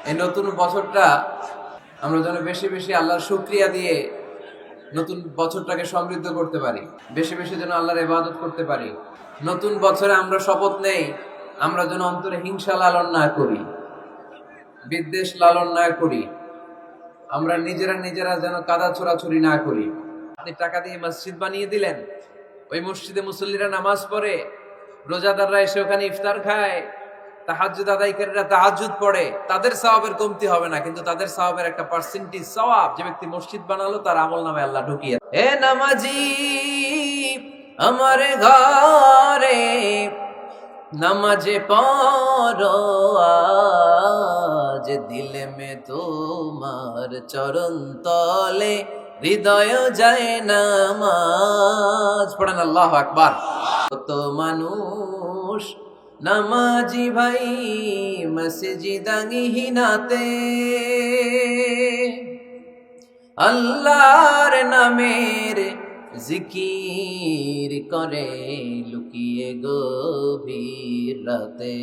এই নতুন বছরটা আমরা যেন বেশি বেশি আল্লাহর শুকরিয়া দিয়ে নতুন বছরটাকে সমৃদ্ধ করতে পারি, বেশি বেশি যেন আল্লাহর ইবাদত করতে পারি। নতুন বছরে আমরা শপথ নেই, আমরা যেন অন্তরে হিংসা লালন না করি, বিদ্বেষ লালন না করি, আমরা নিজেরা যেন কাদা ছোড়াছুরি না করি। আপনি টাকা দিয়ে মসজিদ বানিয়ে দিলেন, ওই মসজিদে মুসল্লিরা নামাজ পড়ে, রোজাদাররা এসে ওখানে ইফতার খায়, তাহাজ্জুদ আদায়কারীরা তাহাজ্জুদ পড়ে, তাদের সওয়াবের কমতি হবে না, কিন্তু তাদের সওয়াবের একটা পার্সেন্টেজ সওয়াব যে ব্যক্তি মসজিদ বানালো তার আমলনামায় আল্লাহ ঢুকিয়ে। এ নামাজি আমার ঘরে নামাজে পড়ো আজ, দিলে মে তোমার চরণ তলে হৃদয় যায় নামাজ। পড়েন আল্লাহু আকবার। কত মানুষ নামাজি ভাই মসজিদাঙ্গিহীনাতে আল্লাহর নামের জিকির করে লুকিয়ে গভীর রাতে।